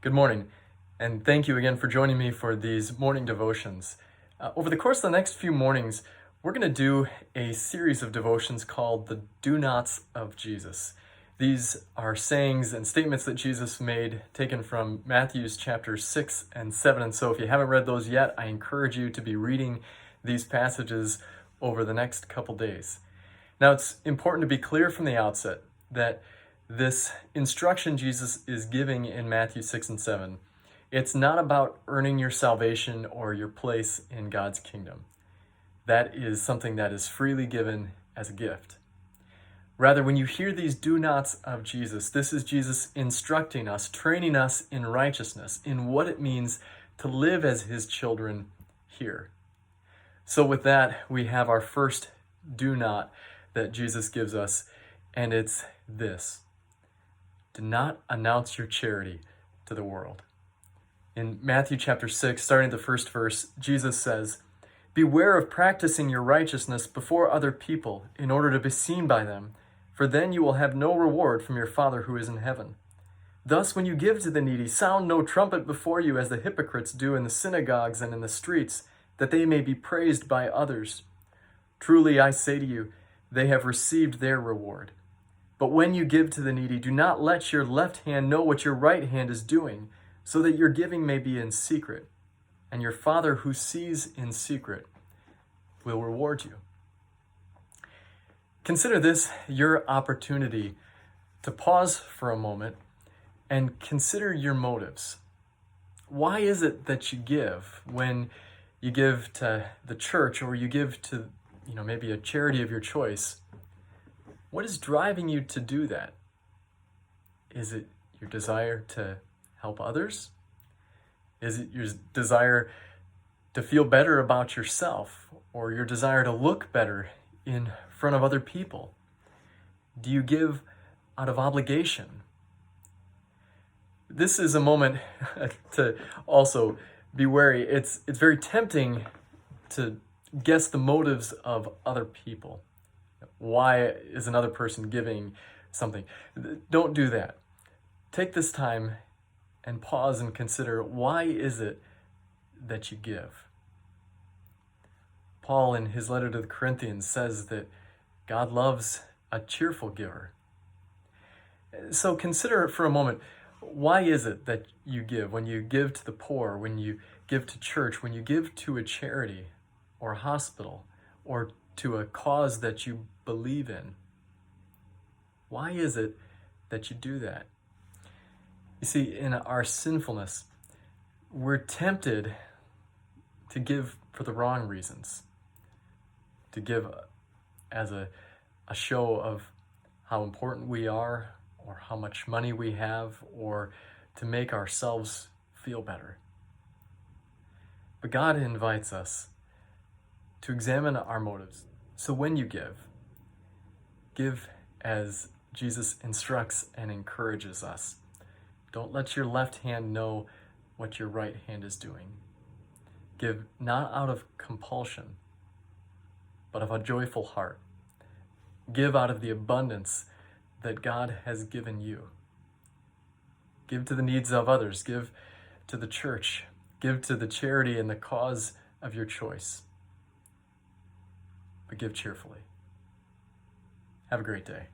Good morning, and thank you again for joining me for these morning devotions. Over the course of the next few mornings, we're going to do a series of devotions called the Do Nots of Jesus. These are sayings and statements that Jesus made, taken from Matthew's chapters 6 and 7. And so if you haven't read those yet, I encourage you to be reading these passages over the next couple days. Now, it's important to be clear from the outset that this instruction Jesus is giving in Matthew 6 and 7, it's not about earning your salvation or your place in God's kingdom. That is something that is freely given as a gift. Rather, when you hear these do nots of Jesus, this is Jesus instructing us, training us in righteousness, in what it means to live as his children here. So with that, we have our first do not that Jesus gives us, and it's this: do not announce your charity to the world. In Matthew chapter 6, starting at the first verse, Jesus says, "Beware of practicing your righteousness before other people in order to be seen by them, for then you will have no reward from your Father who is in heaven. Thus, when you give to the needy, sound no trumpet before you as the hypocrites do in the synagogues and in the streets, that they may be praised by others. Truly, I say to you, they have received their reward. But when you give to the needy, do not let your left hand know what your right hand is doing, so that your giving may be in secret, and your Father who sees in secret will reward you." Consider this your opportunity to pause for a moment and consider your motives. Why is it that you give when you give to the church or you give to, maybe a charity of your choice? What is driving you to do that? Is it your desire to help others? Is it your desire to feel better about yourself, or your desire to look better in front of other people? Do you give out of obligation? This is a moment to also be wary. It's very tempting to guess the motives of other people. Why is another person giving something? Don't do that. Take this time and pause and consider, why is it that you give? Paul, in his letter to the Corinthians, says that God loves a cheerful giver. So consider for a moment, why is it that you give? When you give to the poor, when you give to church, when you give to a charity or a hospital, or to a cause that you believe in, why is it that you do that? You see, in our sinfulness, we're tempted to give for the wrong reasons, to give as a show of how important we are, or how much money we have, or to make ourselves feel better. But God invites us to examine our motives. So when you give as Jesus instructs and encourages us. Don't let your left hand know what your right hand is doing. Give not out of compulsion, but of a joyful heart. Give out of the abundance that God has given you. Give to the needs of others. Give to the church. Give to the charity and the cause of your choice. But give cheerfully. Have a great day.